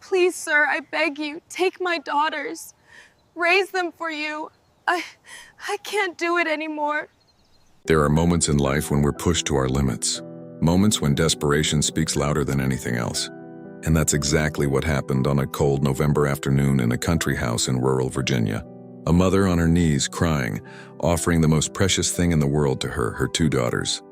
Please, sir, I beg you, take my daughters. Raise them for you. I can't do it anymore. There are moments in life when we're pushed to our limits. Moments when desperation speaks louder than anything else. And that's exactly what happened on a cold November afternoon in a country house in rural Virginia. A mother on her knees crying, offering the most precious thing in the world to her two daughters.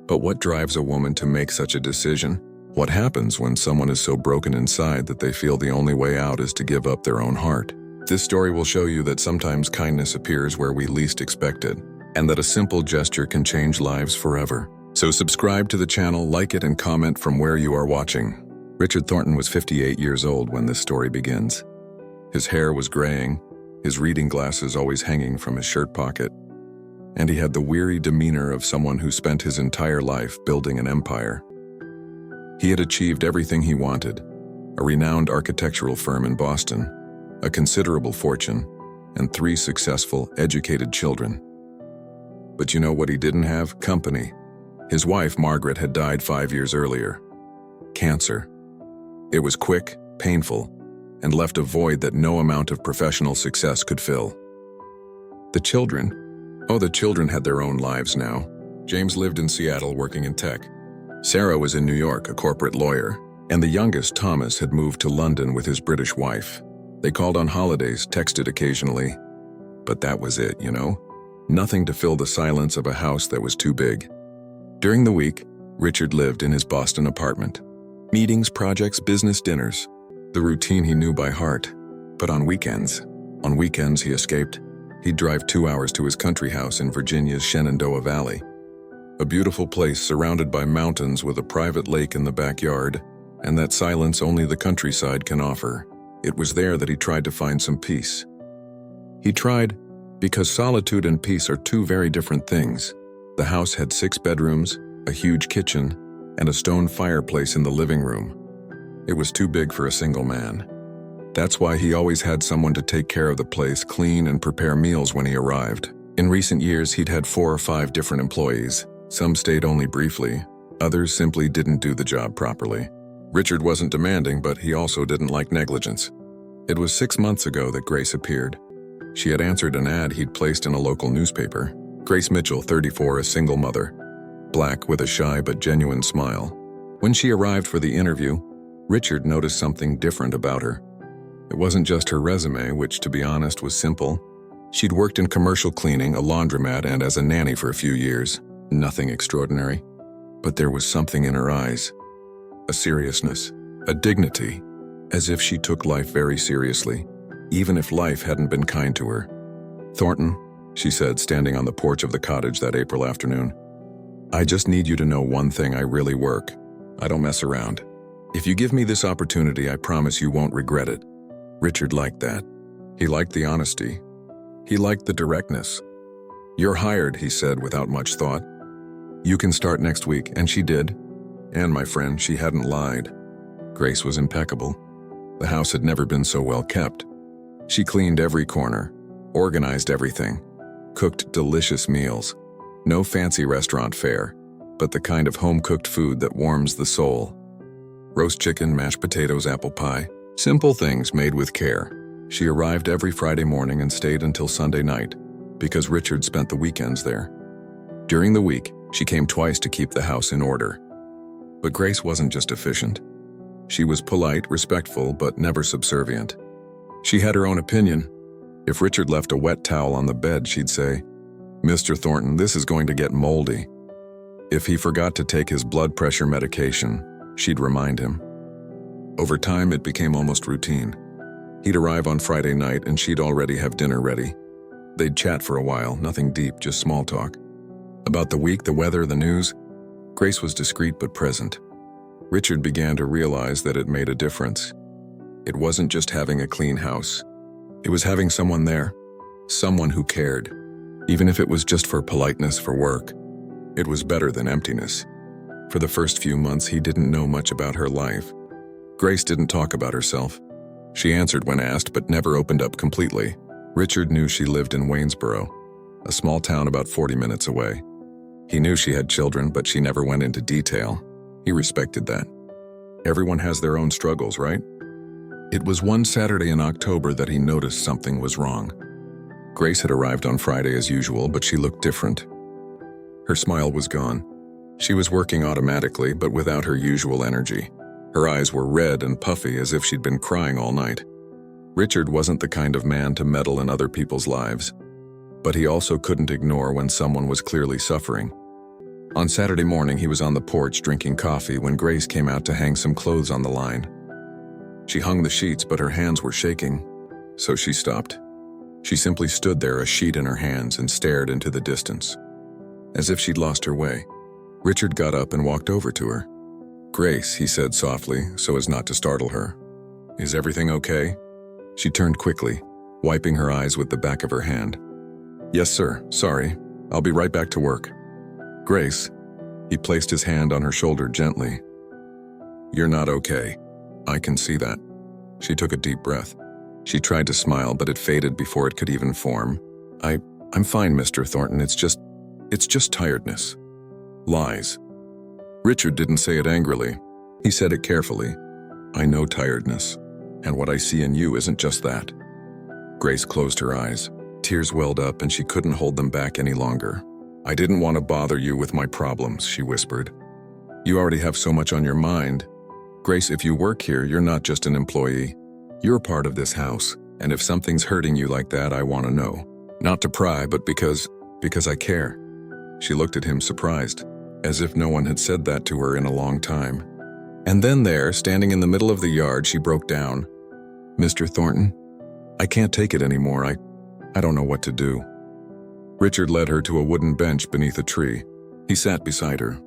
But what drives a woman to make such a decision? What happens when someone is so broken inside that they feel the only way out is to give up their own heart? This story will show you that sometimes kindness appears where we least expect it, and that a simple gesture can change lives forever. So subscribe to the channel, like it, and comment from where you are watching. Richard Thornton was 58 years old when this story begins. His hair was graying, his reading glasses always hanging from his shirt pocket, and he had the weary demeanor of someone who spent his entire life building an empire. He had achieved everything he wanted: a renowned architectural firm in Boston, a considerable fortune, and 3 successful, educated children. But you know what he didn't have? Company. His wife, Margaret, had died 5 years earlier. Cancer. It was quick, painful, and left a void that no amount of professional success could fill. The children? Oh, the children had their own lives now. James lived in Seattle working in tech. Sarah was in New York, a corporate lawyer, and the youngest, Thomas, had moved to London with his British wife. They called on holidays, texted occasionally, but that was it, you know? Nothing to fill the silence of a house that was too big. During the week, Richard lived in his Boston apartment. Meetings, projects, business dinners. The routine he knew by heart. But on weekends he escaped. He'd drive 2 hours to his country house in Virginia's Shenandoah Valley. A beautiful place surrounded by mountains with a private lake in the backyard, and that silence only the countryside can offer. It was there that he tried to find some peace. He tried because solitude and peace are 2 very different things. The house had 6 bedrooms, a huge kitchen, and a stone fireplace in the living room. It was too big for a single man. That's why he always had someone to take care of the place, clean and prepare meals when he arrived. In recent years, he'd had 4 or 5 different employees. Some stayed only briefly, others simply didn't do the job properly. Richard wasn't demanding, but he also didn't like negligence. It was 6 months ago that Grace appeared. She had answered an ad he'd placed in a local newspaper. Grace Mitchell, 34, a single mother, black with a shy but genuine smile. When she arrived for the interview, Richard noticed something different about her. It wasn't just her resume, which, to be honest, was simple. She'd worked in commercial cleaning, a laundromat, and as a nanny for a few years. Nothing extraordinary. But there was something in her eyes. A seriousness, a dignity, as if she took life very seriously, even if life hadn't been kind to her. "Thornton," she said, standing on the porch of the cottage that April afternoon, "I just need you to know one thing: I really work. I don't mess around. If you give me this opportunity, I promise you won't regret it." Richard liked that. He liked the honesty. He liked the directness. "You're hired," he said without much thought. "You can start next week," and she did. And, my friend, she hadn't lied. Grace was impeccable. The house had never been so well kept. She cleaned every corner, organized everything, cooked delicious meals. No fancy restaurant fare, but the kind of home-cooked food that warms the soul. Roast chicken, mashed potatoes, apple pie. Simple things made with care. She arrived every Friday morning and stayed until Sunday night, because Richard spent the weekends there. During the week, she came twice to keep the house in order. But Grace wasn't just efficient. She was polite, respectful, but never subservient. She had her own opinion. If Richard left a wet towel on the bed, she'd say, "Mr. Thornton, this is going to get moldy." If he forgot to take his blood pressure medication, she'd remind him. Over time, it became almost routine. He'd arrive on Friday night and she'd already have dinner ready. They'd chat for a while, nothing deep, just small talk. About the week, the weather, the news. Grace was discreet but present. Richard began to realize that it made a difference. It wasn't just having a clean house. It was having someone there, someone who cared. Even if it was just for politeness for work, it was better than emptiness. For the first few months, he didn't know much about her life. Grace didn't talk about herself. She answered when asked, but never opened up completely. Richard knew she lived in Waynesboro, a small town about 40 minutes away. He knew she had children, but she never went into detail. He respected that. Everyone has their own struggles, right? It was one Saturday in October that he noticed something was wrong. Grace had arrived on Friday as usual, but she looked different. Her smile was gone. She was working automatically, but without her usual energy. Her eyes were red and puffy as if she'd been crying all night. Richard wasn't the kind of man to meddle in other people's lives, but he also couldn't ignore when someone was clearly suffering. On Saturday morning, he was on the porch drinking coffee when Grace came out to hang some clothes on the line. She hung the sheets, but her hands were shaking, so she stopped. She simply stood there, a sheet in her hands, and stared into the distance, as if she'd lost her way. Richard got up and walked over to her. "Grace," he said softly, so as not to startle her. "Is everything okay?" She turned quickly, wiping her eyes with the back of her hand. "Yes, sir. Sorry. I'll be right back to work." "Grace," he placed his hand on her shoulder gently. "You're not okay. I can see that." She took a deep breath. She tried to smile, but it faded before it could even form. I'm fine, Mr. Thornton. It's just tiredness." Lies. Richard didn't say it angrily. He said it carefully. "I know tiredness, and what I see in you isn't just that." Grace closed her eyes. Tears welled up and she couldn't hold them back any longer. "I didn't want to bother you with my problems," she whispered. "You already have so much on your mind. Grace, if you work here, you're not just an employee. You're a part of this house, and if something's hurting you like that, I want to know. Not to pry, but because I care." She looked at him surprised, as if no one had said that to her in a long time. And then there, standing in the middle of the yard, she broke down. "Mr. Thornton, I can't take it anymore. I don't know what to do." Richard led her to a wooden bench beneath a tree. He sat beside her.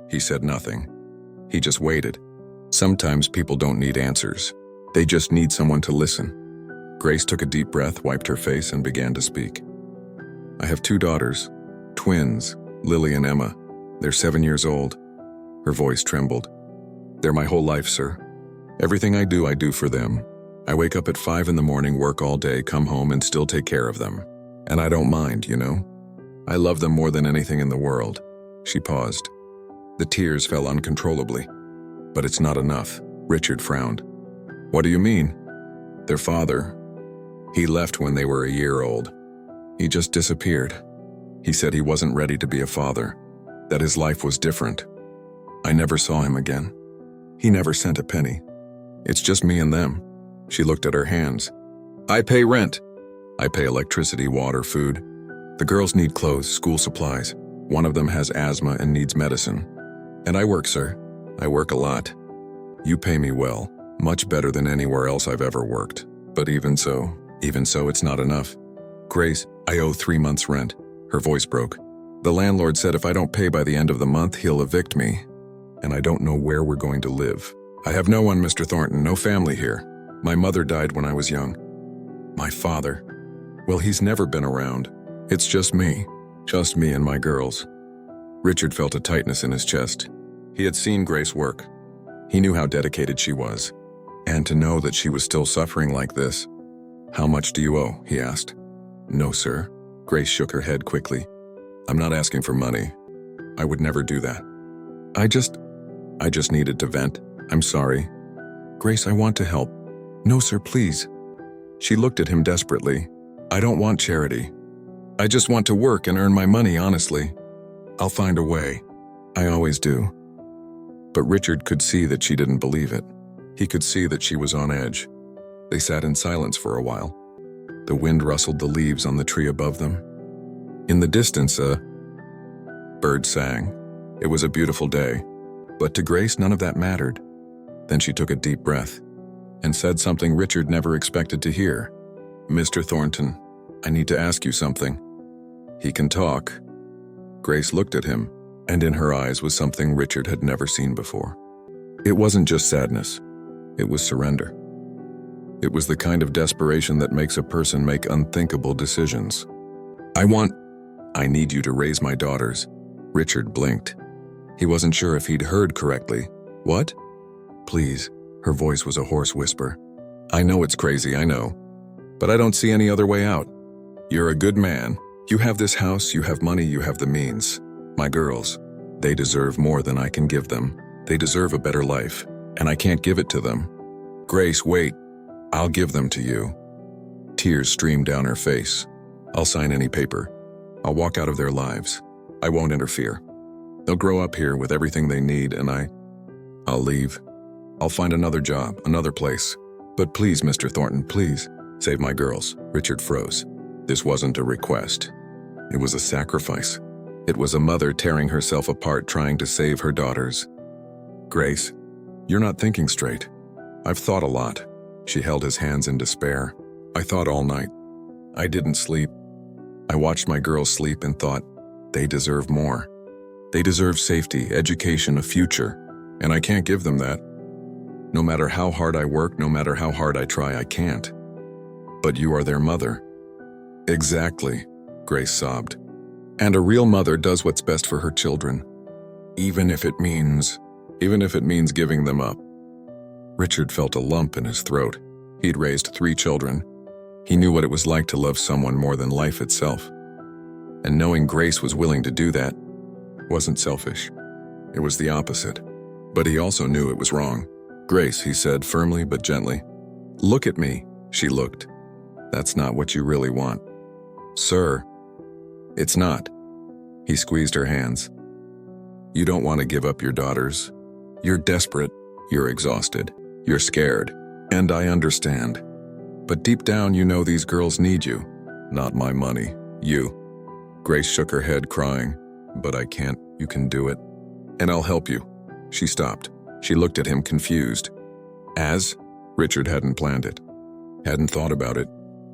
He said nothing. He just waited. Sometimes people don't need answers. They just need someone to listen. Grace took a deep breath, wiped her face, and began to speak. "I have 2 daughters, twins, Lily and Emma. They're 7 years old." Her voice trembled. "They're my whole life, sir. Everything I do for them. I wake up at 5 in the morning, work all day, come home, and still take care of them. And I don't mind, you know? I love them more than anything in the world." She paused. The tears fell uncontrollably. "But it's not enough." Richard frowned. "What do you mean?" "Their father. He left when they were a year old. He just disappeared. He said he wasn't ready to be a father, that his life was different. I never saw him again. He never sent a penny. It's just me and them." She looked at her hands. "I pay rent. I pay electricity, water, food. The girls need clothes, school supplies. One of them has asthma and needs medicine. And I work, sir. I work a lot. You pay me well, much better than anywhere else I've ever worked. But even so, it's not enough. Grace, I owe 3 months' rent." Her voice broke. "The landlord said if I don't pay by the end of the month, he'll evict me. And I don't know where we're going to live. I have no one, Mr. Thornton, no family here. My mother died when I was young. My father, well, he's never been around. It's just me and my girls." Richard felt a tightness in his chest. He had seen Grace work. He knew how dedicated she was. And to know that she was still suffering like this. "How much do you owe?" he asked. "No, sir." Grace shook her head quickly. "I'm not asking for money. I would never do that. I just needed to vent. I'm sorry." "Grace, I want to help." "No, sir, please." She looked at him desperately. "I don't want charity. I just want to work and earn my money honestly. I'll find a way. I always do." But Richard could see that she didn't believe it. He could see that she was on edge. They sat in silence for a while. The wind rustled the leaves on the tree above them. In the distance, a bird sang. It was a beautiful day, but to Grace none of that mattered. Then she took a deep breath and said something Richard never expected to hear. "Mr. Thornton, I need to ask you something." "He can talk." Grace looked at him, and in her eyes was something Richard had never seen before. It wasn't just sadness. It was surrender. It was the kind of desperation that makes a person make unthinkable decisions. I need you to raise my daughters." Richard blinked. He wasn't sure if he'd heard correctly. "What?" "Please." Her voice was a hoarse whisper. "I know it's crazy, I know. But I don't see any other way out. You're a good man. You have this house, you have money, you have the means. My girls, they deserve more than I can give them. They deserve a better life, and I can't give it to them." "Grace, wait." I'll give them to you. Tears streamed down her face. I'll sign any paper. I'll walk out of their lives. I won't interfere. They'll grow up here with everything they need, and I'll leave. I'll find another job, another place. But please, Mr. Thornton, please, save my girls. Richard froze. This wasn't a request. It was a sacrifice. It was a mother tearing herself apart trying to save her daughters. Grace, you're not thinking straight. I've thought a lot. She held his hands in despair. I thought all night. I didn't sleep. I watched my girls sleep and thought, they deserve more. They deserve safety, education, a future, and I can't give them that. No matter how hard I work, no matter how hard I try, I can't. But you are their mother. Exactly, Grace sobbed. And a real mother does what's best for her children, even if it means giving them up. Richard felt a lump in his throat. He'd raised 3 children. He knew what it was like to love someone more than life itself. And knowing Grace was willing to do that wasn't selfish. It was the opposite. But he also knew it was wrong. Grace, he said firmly but gently. Look at me. She looked. That's not what you really want. Sir, it's not. He squeezed her hands. You don't want to give up your daughters. You're desperate. You're exhausted. You're scared. And I understand. But deep down, you know these girls need you. Not my money. You. Grace shook her head, crying. But I can't. You can do it. And I'll help you. She stopped. She looked at him, confused. As? Richard hadn't planned it. Hadn't thought about it.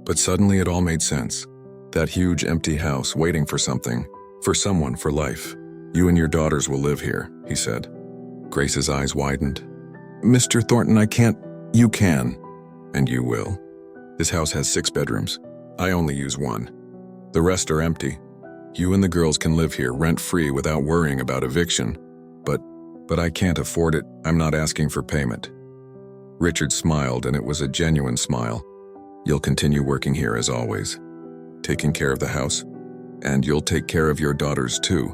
But suddenly it all made sense. That huge empty house waiting for something. For someone, for life. You and your daughters will live here, he said. Grace's eyes widened. Mr. Thornton, I can't. You can. And you will. This house has 6 bedrooms. I only use 1. The rest are empty. You and the girls can live here rent-free without worrying about eviction. But I can't afford it. I'm not asking for payment. Richard smiled, and it was a genuine smile. You'll continue working here as always, taking care of the house, and you'll take care of your daughters too.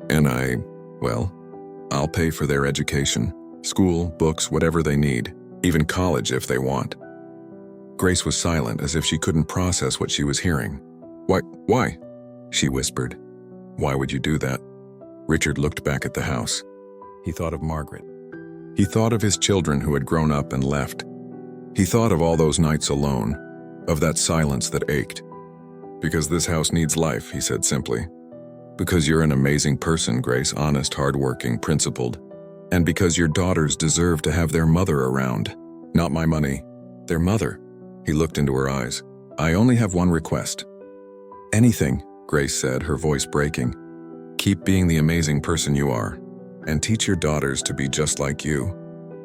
And I'll pay for their education, school, books, whatever they need, even college if they want. Grace was silent, as if she couldn't process what she was hearing. Why? She whispered. Why would you do that? Richard looked back at the house. He thought of Margaret. He thought of his children who had grown up and left. He thought of all those nights alone, of that silence that ached. Because this house needs life, he said simply. Because you're an amazing person, Grace, honest, hardworking, principled. And because your daughters deserve to have their mother around. Not my money, their mother. He looked into her eyes. I only have one request. Anything, Grace said, her voice breaking. Keep being the amazing person you are. And teach your daughters to be just like you.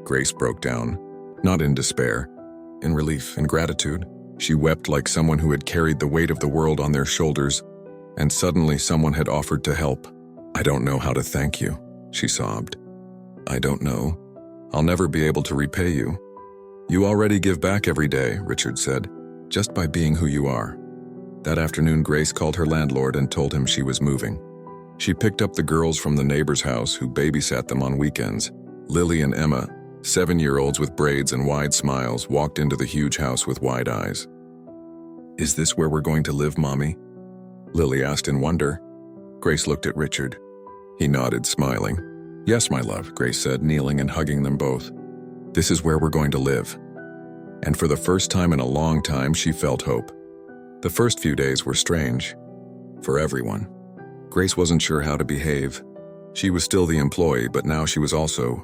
Grace broke down, not in despair, in relief and gratitude. She wept like someone who had carried the weight of the world on their shoulders, and suddenly someone had offered to help. I don't know how to thank you, she sobbed. I don't know. I'll never be able to repay you. You already give back every day, Richard said, just by being who you are. That afternoon, Grace called her landlord and told him she was moving. She picked up the girls from the neighbor's house who babysat them on weekends. Lily and Emma, 7-year-olds with braids and wide smiles, walked into the huge house with wide eyes. Is this where we're going to live, Mommy? Lily asked in wonder. Grace looked at Richard. He nodded, smiling. Yes, my love, Grace said, kneeling and hugging them both. This is where we're going to live. And for the first time in a long time, she felt hope. The first few days were strange. For everyone. Grace wasn't sure how to behave. She was still the employee, but now she was also,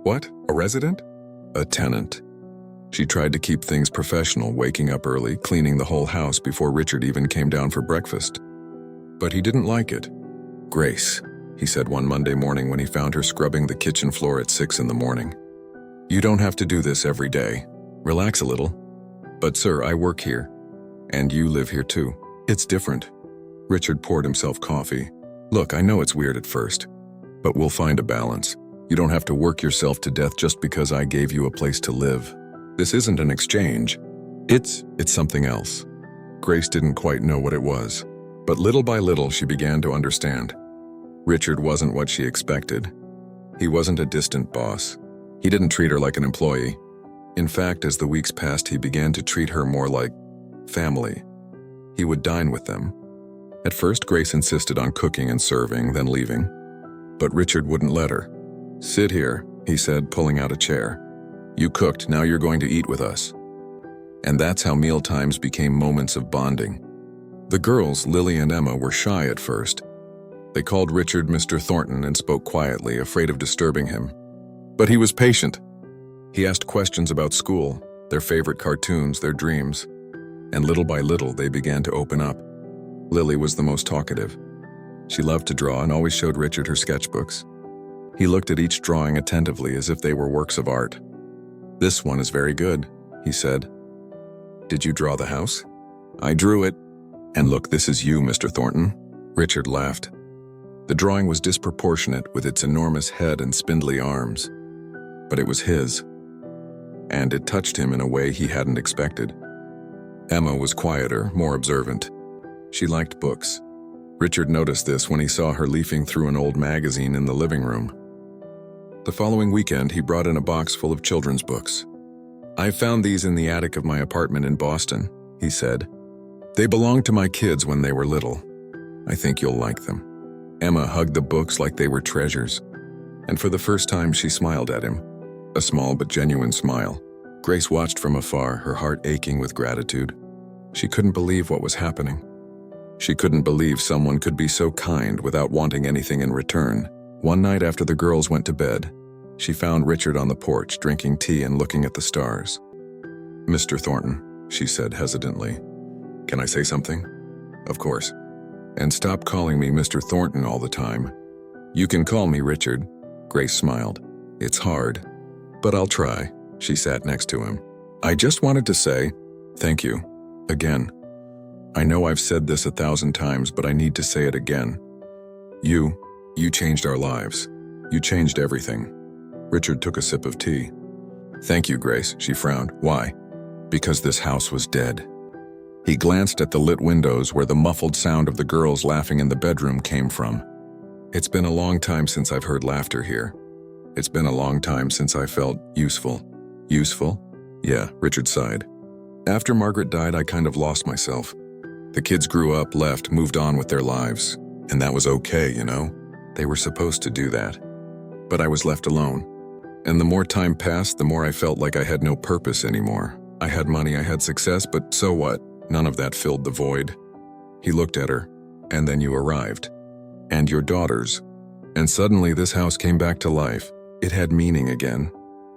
what, a resident? A tenant. She tried to keep things professional, waking up early, cleaning the whole house before Richard even came down for breakfast. But he didn't like it. Grace, he said one Monday morning when he found her scrubbing the kitchen floor at 6 in the morning. You don't have to do this every day. Relax a little. But sir, I work here. And you live here too. It's different. Richard poured himself coffee. Look, I know it's weird at first, but we'll find a balance. You don't have to work yourself to death just because I gave you a place to live. This isn't an exchange. It's something else. Grace didn't quite know what it was, but little by little she began to understand. Richard wasn't what she expected. He wasn't a distant boss. He didn't treat her like an employee. In fact, as the weeks passed, he began to treat her more like family. He would dine with them. At first, Grace insisted on cooking and serving, then leaving. But Richard wouldn't let her. "Sit here," he said, pulling out a chair. "You cooked, now you're going to eat with us." And that's how mealtimes became moments of bonding. The girls, Lily and Emma, were shy at first. They called Richard Mr. Thornton and spoke quietly, afraid of disturbing him. But he was patient. He asked questions about school, their favorite cartoons, their dreams. And little by little, they began to open up. Lily was the most talkative. She loved to draw and always showed Richard her sketchbooks. He looked at each drawing attentively as if they were works of art. "This one is very good," he said. "Did you draw the house?" "I drew it." "And look, this is you, Mr. Thornton." Richard laughed. The drawing was disproportionate with its enormous head and spindly arms. But it was his. And it touched him in a way he hadn't expected. Emma was quieter, more observant. She liked books. Richard noticed this when he saw her leafing through an old magazine in the living room. The following weekend, he brought in a box full of children's books. "I found these in the attic of my apartment in Boston," he said. "They belonged to my kids when they were little. I think you'll like them." Emma hugged the books like they were treasures. And for the first time, she smiled at him. A small but genuine smile. Grace watched from afar, her heart aching with gratitude. She couldn't believe what was happening. She couldn't believe someone could be so kind without wanting anything in return. One night after the girls went to bed, she found Richard on the porch drinking tea and looking at the stars. "Mr. Thornton," she said hesitantly. "Can I say something?" "Of course. And stop calling me Mr. Thornton all the time." "You can call me Richard." Grace smiled. "It's hard, but I'll try." She sat next to him. "I just wanted to say thank you. Again. I know I've said this 1,000 times, but I need to say it again. You changed our lives. You changed everything." Richard took a sip of tea. "Thank you, Grace," she frowned. "Why?" "Because this house was dead." He glanced at the lit windows where the muffled sound of the girls laughing in the bedroom came from. "It's been a long time since I've heard laughter here. It's been a long time since I felt useful." "Useful?" "Yeah," Richard sighed. "After Margaret died, I kind of lost myself. The kids grew up, left, moved on with their lives. And that was okay, you know? They were supposed to do that. But I was left alone. And the more time passed, the more I felt like I had no purpose anymore. I had money, I had success, but so what? None of that filled the void." He looked at her. "And then you arrived. And your daughters. And suddenly this house came back to life. It had meaning again."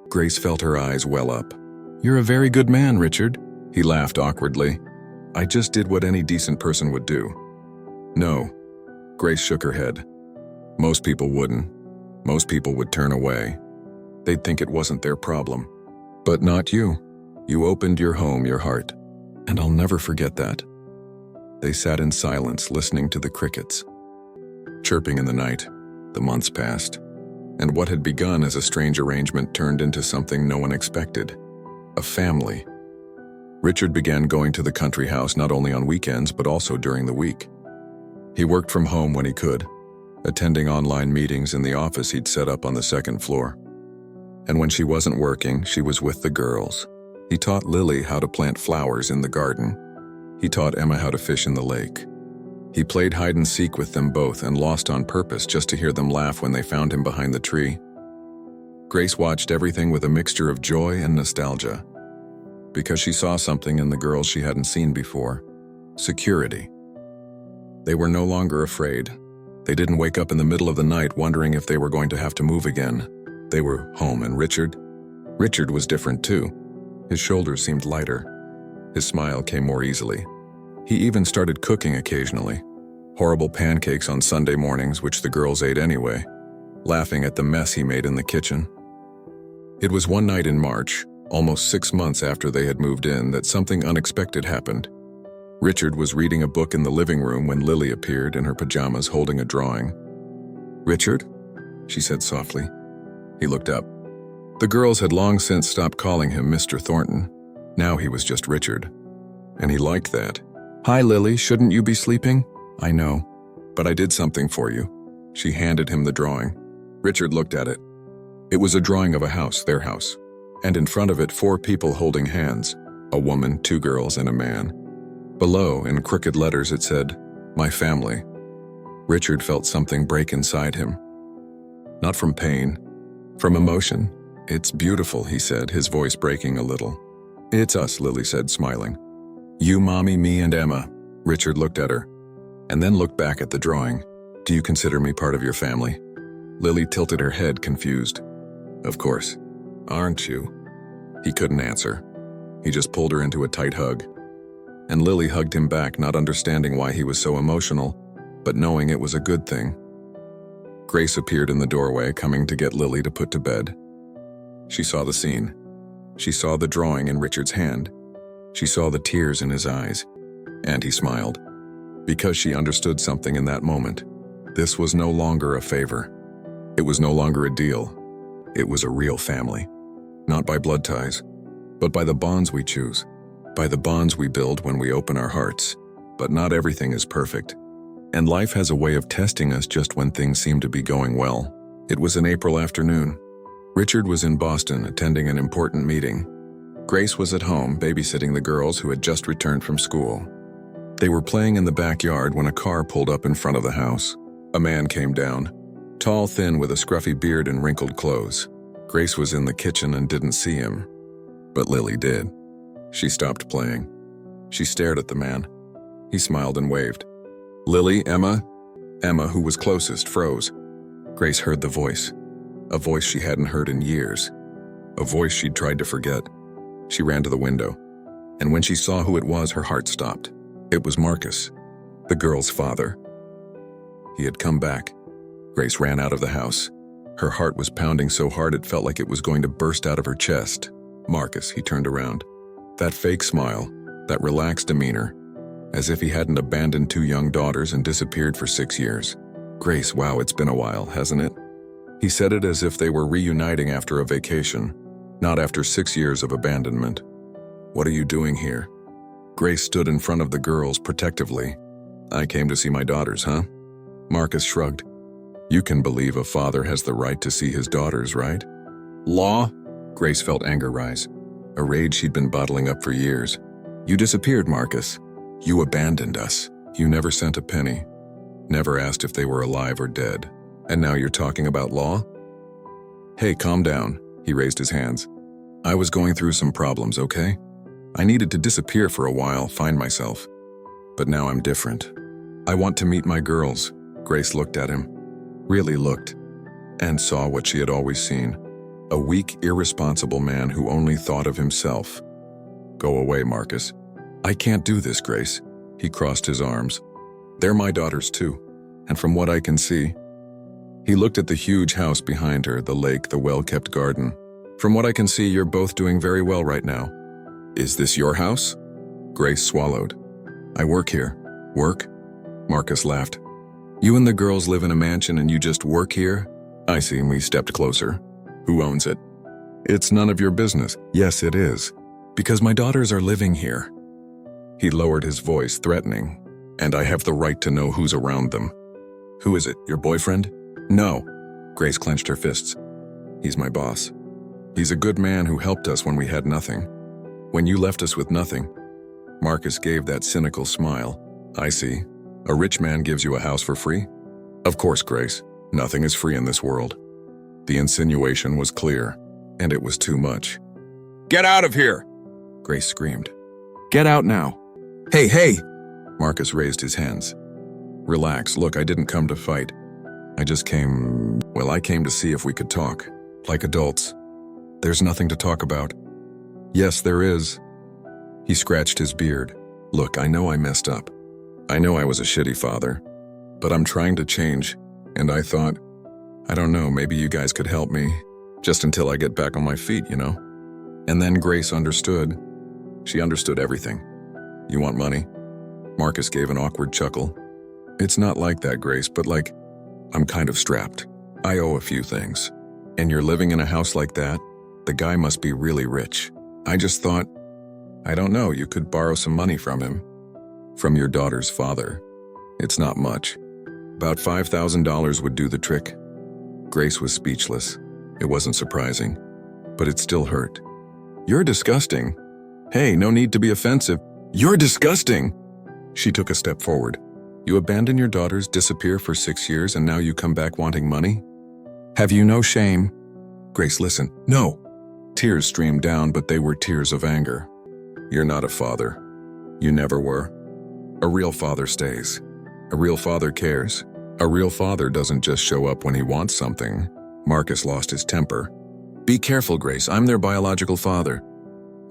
Grace felt her eyes well up. "You're a very good man, Richard." He laughed awkwardly. "I just did what any decent person would do." "No." Grace shook her head. "Most people wouldn't. Most people would turn away. They'd think it wasn't their problem. But not you. You opened your home, your heart. And I'll never forget that." They sat in silence, listening to the crickets. Chirping in the night, the months passed. And what had begun as a strange arrangement turned into something no one expected. A family. Richard began going to the country house not only on weekends but also during the week. He worked from home when he could, attending online meetings in the office he'd set up on the second floor. And when she wasn't working, she was with the girls. He taught Lily how to plant flowers in the garden. He taught Emma how to fish in the lake. He played hide and seek with them both and lost on purpose just to hear them laugh when they found him behind the tree. Grace watched everything with a mixture of joy and nostalgia, because she saw something in the girls she hadn't seen before: security. They were no longer afraid. They didn't wake up in the middle of the night wondering if they were going to have to move again. They were home, and Richard was different too. His shoulders seemed lighter. His smile came more easily. He even started cooking occasionally. Horrible pancakes on Sunday mornings, which the girls ate anyway, laughing at the mess he made in the kitchen. It was one night in March, almost 6 months after they had moved in, that something unexpected happened. Richard was reading a book in the living room when Lily appeared in her pajamas holding a drawing. "Richard?" she said softly. He looked up. The girls had long since stopped calling him Mr. Thornton. Now he was just Richard. And he liked that. "Hi, Lily, shouldn't you be sleeping?" "I know, but I did something for you." She handed him the drawing. Richard looked at it. It was a drawing of a house, their house. and in front of it 4 people holding hands, a woman, 2 girls, and a man. Below, in crooked letters, it said, "My family." Richard felt something break inside him. Not from pain, from emotion. "It's beautiful," he said, his voice breaking a little. "It's us," Lily said, smiling. "You, Mommy, me, and Emma." Richard looked at her, and then looked back at the drawing. "Do you consider me part of your family?" Lily tilted her head, confused. "Of course. Aren't you?" He couldn't answer. He just pulled her into a tight hug. And Lily hugged him back, not understanding why he was so emotional, but knowing it was a good thing. Grace appeared in the doorway, coming to get Lily to put to bed. She saw the scene. She saw the drawing in Richard's hand. She saw the tears in his eyes. And he smiled. Because she understood something in that moment. This was no longer a favor. It was no longer a deal. It was a real family. Not by blood ties, but by the bonds we choose. By the bonds we build when we open our hearts. But not everything is perfect. And life has a way of testing us just when things seem to be going well. It was an April afternoon. Richard was in Boston attending an important meeting. Grace was at home babysitting the girls who had just returned from school. They were playing in the backyard when a car pulled up in front of the house. A man came down, tall, thin, with a scruffy beard and wrinkled clothes. Grace was in the kitchen and didn't see him. But Lily did. She stopped playing. She stared at the man. He smiled and waved. "Lily, Emma?" Emma, who was closest, froze. Grace heard the voice. A voice she hadn't heard in years. A voice she'd tried to forget. She ran to the window. And when she saw who it was, her heart stopped. It was Marcus, the girl's father. He had come back. Grace ran out of the house. Her heart was pounding so hard it felt like it was going to burst out of her chest. Marcus, he turned around. That fake smile, that relaxed demeanor, as if he hadn't abandoned 2 young daughters and disappeared for 6 years. "Grace, wow, it's been a while, hasn't it?" He said it as if they were reuniting after a vacation, not after 6 years of abandonment. "What are you doing here?" Grace stood in front of the girls protectively. "I came to see my daughters, huh?" Marcus shrugged. "You can believe a father has the right to see his daughters, right?" "Law?" Grace felt anger rise, a rage she'd been bottling up for years. "You disappeared, Marcus. You abandoned us. You never sent a penny. Never asked if they were alive or dead. And now you're talking about law?" "Hey, calm down." He raised his hands. "I was going through some problems, okay? I needed to disappear for a while, find myself. But now I'm different. I want to meet my girls." Grace looked at him. Really looked. And saw what she had always seen. A weak, irresponsible man who only thought of himself. "Go away, Marcus." "I can't do this, Grace." He crossed his arms. "They're my daughters too. And from what I can see..." He looked at the huge house behind her, the lake, the well-kept garden. "From what I can see, you're both doing very well right now." "Is this your house?" Grace swallowed. "I work here." "Work?" Marcus laughed. "You and the girls live in a mansion and you just work here?" "I see," and we stepped closer. "Who owns it?" "It's none of your business." "Yes, it is. Because my daughters are living here." He lowered his voice, threatening. "And I have the right to know who's around them." "Who is it, your boyfriend?" "No." Grace clenched her fists. "He's my boss. He's a good man who helped us when we had nothing. When you left us with nothing." Marcus gave that cynical smile. "I see. A rich man gives you a house for free?" "Of course, Grace. Nothing is free in this world." The insinuation was clear, and it was too much. "Get out of here!" Grace screamed. "Get out now!" "Hey, hey!" Marcus raised his hands. "Relax. Look, I didn't come to fight. I came to see if we could talk. Like adults. There's nothing to talk about." "Yes, there is." He scratched his beard. "Look, I know I messed up. I know I was a shitty father. But I'm trying to change, and I thought, I don't know, maybe you guys could help me. Just until I get back on my feet, you know?" And then Grace understood. She understood everything. "You want money?" Marcus gave an awkward chuckle. "It's not like that, Grace, but like, I'm kind of strapped. I owe a few things. And you're living in a house like that? The guy must be really rich. I just thought, I don't know, you could borrow some money from him." "From your daughter's father. It's not much. About $5,000 would do the trick." Grace was speechless. It wasn't surprising, but it still hurt. You're disgusting. Hey, no need to be offensive. You're disgusting! She took a step forward. You abandon your daughters, disappear for 6 years, and now you come back wanting money? Have you no shame? Grace, listen. No! Tears streamed down, but they were tears of anger. You're not a father. You never were. A real father stays. A real father cares. A real father doesn't just show up when he wants something. Marcus lost his temper. Be careful, Grace. I'm their biological father.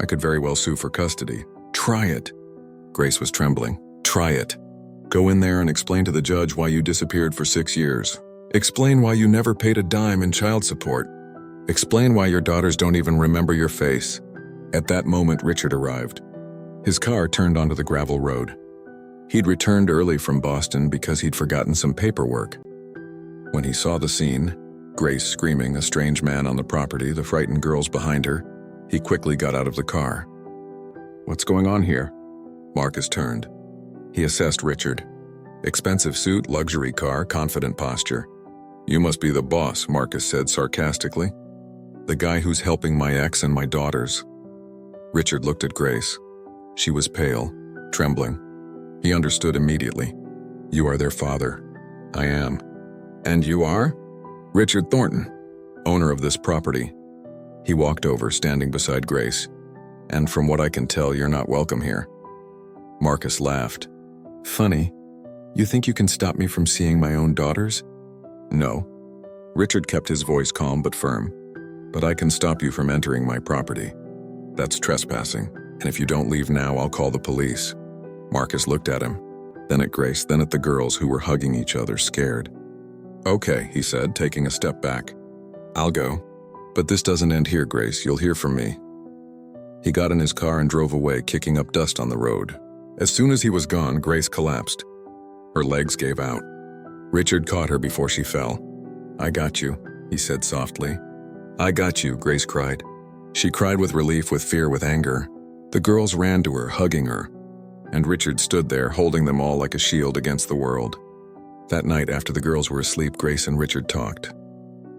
I could very well sue for custody. Try it. Grace was trembling. Try it. Go in there and explain to the judge why you disappeared for 6 years. Explain why you never paid a dime in child support. Explain why your daughters don't even remember your face. At that moment, Richard arrived. His car turned onto the gravel road. He'd returned early from Boston because he'd forgotten some paperwork. When he saw the scene, Grace screaming, a strange man on the property, the frightened girls behind her, he quickly got out of the car. What's going on here? Marcus turned. He assessed Richard. Expensive suit, luxury car, confident posture. You must be the boss, Marcus said sarcastically. The guy who's helping my ex and my daughters. Richard looked at Grace. She was pale, trembling. He understood immediately. You are their father. I am. And you are? Richard Thornton, owner of this property. He walked over, standing beside Grace. And from what I can tell, you're not welcome here. Marcus laughed. Funny. You think you can stop me from seeing my own daughters? No. Richard kept his voice calm but firm. But I can stop you from entering my property. That's trespassing, and if you don't leave now, I'll call the police. Marcus looked at him, then at Grace, then at the girls who were hugging each other, scared. Okay, he said, taking a step back. I'll go. But this doesn't end here, Grace. You'll hear from me. He got in his car and drove away, kicking up dust on the road. As soon as he was gone, Grace collapsed. Her legs gave out. Richard caught her before she fell. I got you, he said softly. I got you, Grace cried. She cried with relief, with fear, with anger. The girls ran to her, hugging her. And Richard stood there, holding them all like a shield against the world. That night, after the girls were asleep, Grace and Richard talked.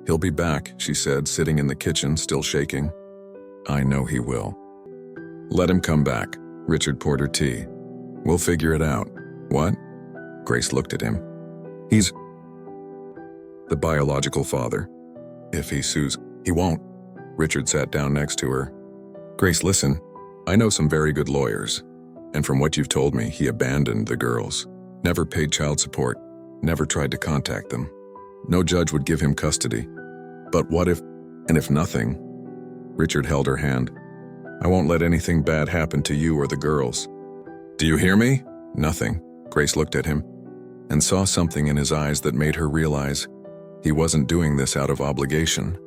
He'll be back, she said, sitting in the kitchen, still shaking. I know he will. Let him come back. Richard poured her tea. We'll figure it out. What? Grace looked at him. He's the biological father. If he sues, he won't. Richard sat down next to her. Grace, listen. I know some very good lawyers. And from what you've told me, he abandoned the girls. Never paid child support. Never tried to contact them. No judge would give him custody. But what if, and if nothing? Richard held her hand. I won't let anything bad happen to you or the girls. Do you hear me? Nothing. Grace looked at him and saw something in his eyes that made her realize he wasn't doing this out of obligation.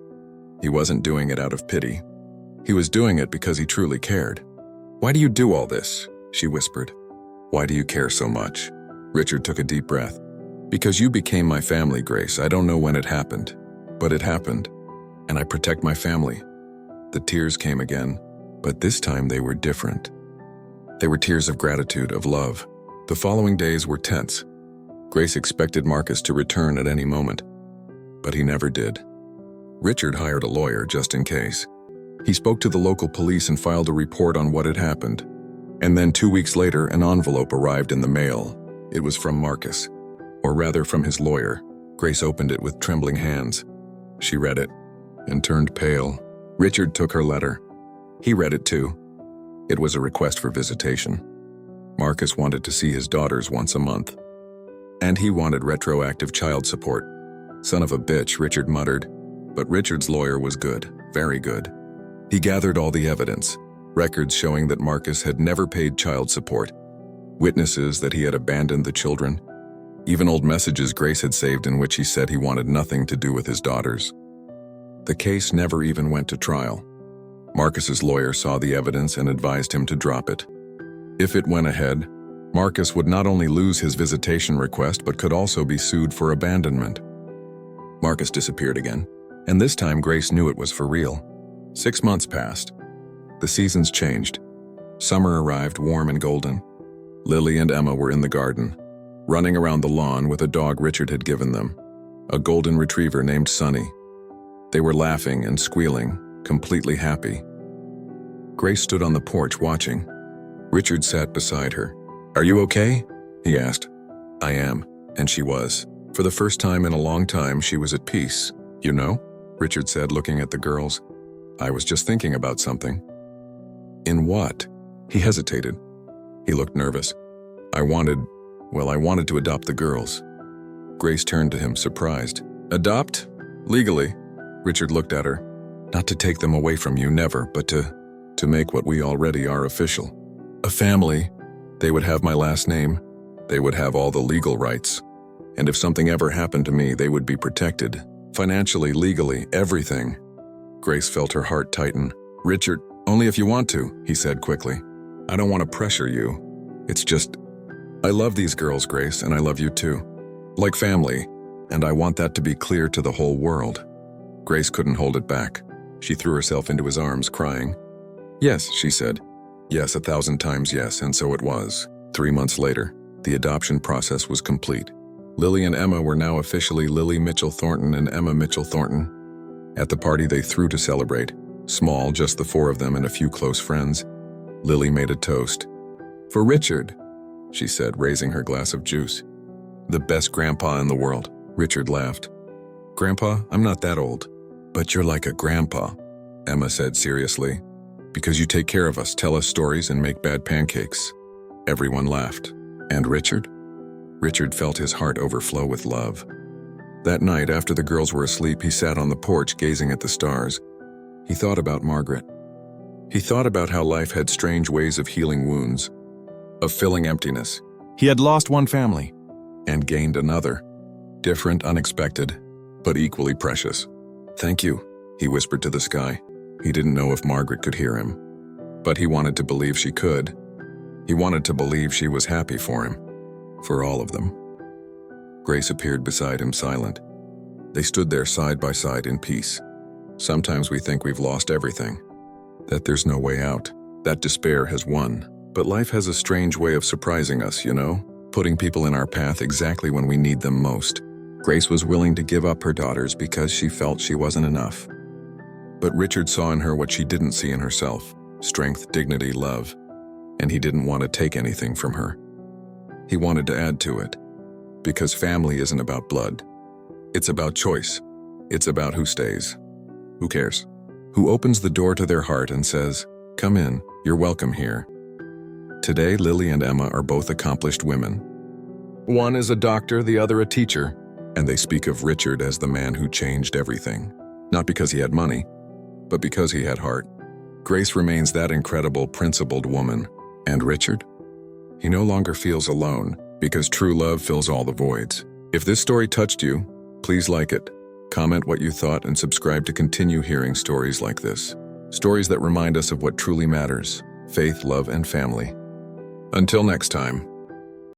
He wasn't doing it out of pity. He was doing it because he truly cared. Why do you do all this? She whispered. Why do you care so much? Richard took a deep breath. Because you became my family, Grace. I don't know when it happened, but it happened. And I protect my family. The tears came again, but this time they were different. They were tears of gratitude, of love. The following days were tense. Grace expected Marcus to return at any moment, but he never did. Richard hired a lawyer just in case. He spoke to the local police and filed a report on what had happened. And then 2 weeks later, an envelope arrived in the mail. It was from Marcus, or rather from his lawyer. Grace opened it with trembling hands. She read it and turned pale. Richard took her letter. He read it too. It was a request for visitation. Marcus wanted to see his daughters once a month. And he wanted retroactive child support. Son of a bitch, Richard muttered. But Richard's lawyer was good, very good. He gathered all the evidence, records showing that Marcus had never paid child support, witnesses that he had abandoned the children, even old messages Grace had saved in which he said he wanted nothing to do with his daughters. The case never even went to trial. Marcus's lawyer saw the evidence and advised him to drop it. If it went ahead, Marcus would not only lose his visitation request but could also be sued for abandonment. Marcus disappeared again, and this time Grace knew it was for real. 6 months passed. The seasons changed. Summer arrived, warm and golden. Lily and Emma were in the garden, running around the lawn with a dog Richard had given them, a golden retriever named Sunny. They were laughing and squealing, completely happy. Grace stood on the porch watching. Richard sat beside her. "Are you okay?" he asked. "I am," and she was. For the first time in a long time, she was at peace. "You know," Richard said, looking at the girls, "I was just thinking about something." "In what?" He hesitated. He looked nervous. I wanted to adopt the girls." Grace turned to him, surprised. "Adopt? Legally?" Richard looked at her. "Not to take them away from you, never, but to make what we already are official. A family. They would have my last name. They would have all the legal rights. And if something ever happened to me, they would be protected. Financially, legally, everything." Grace felt her heart tighten. "Richard, only if you want to," he said quickly. "I don't want to pressure you. It's just, I love these girls, Grace, and I love you too. Like family, and I want that to be clear to the whole world." Grace couldn't hold it back. She threw herself into his arms, crying. "Yes," she said. "Yes, 1,000 times yes," and so it was. 3 months later, the adoption process was complete. Lily and Emma were now officially Lily Mitchell Thornton and Emma Mitchell Thornton. At the party they threw to celebrate, small, just the 4 of them and a few close friends, Lily made a toast. "For Richard," she said, raising her glass of juice. "The best grandpa in the world." Richard laughed. "Grandpa, I'm not that old." "But you're like a grandpa," Emma said seriously. "Because you take care of us, tell us stories, and make bad pancakes." Everyone laughed. "And Richard?" Richard felt his heart overflow with love. That night, after the girls were asleep, he sat on the porch gazing at the stars. He thought about Margaret. He thought about how life had strange ways of healing wounds, of filling emptiness. He had lost one family and gained another. Different, unexpected, but equally precious. "Thank you," he whispered to the sky. He didn't know if Margaret could hear him, but he wanted to believe she could. He wanted to believe she was happy for him, for all of them. Grace appeared beside him, silent. They stood there side by side in peace. Sometimes we think we've lost everything, that there's no way out, that despair has won. But life has a strange way of surprising us, you know, putting people in our path exactly when we need them most. Grace was willing to give up her daughters because she felt she wasn't enough. But Richard saw in her what she didn't see in herself: strength, dignity, love. And he didn't want to take anything from her. He wanted to add to it. Because family isn't about blood. It's about choice. It's about who stays. Who cares? Who opens the door to their heart and says, "Come in, you're welcome here." Today, Lily and Emma are both accomplished women. One is a doctor, the other a teacher, and they speak of Richard as the man who changed everything. Not because he had money, but because he had heart. Grace remains that incredible, principled woman. And Richard? He no longer feels alone, because true love fills all the voids. If this story touched you, please like it, comment what you thought, and subscribe to continue hearing stories like this. Stories that remind us of what truly matters: faith, love, and family. Until next time.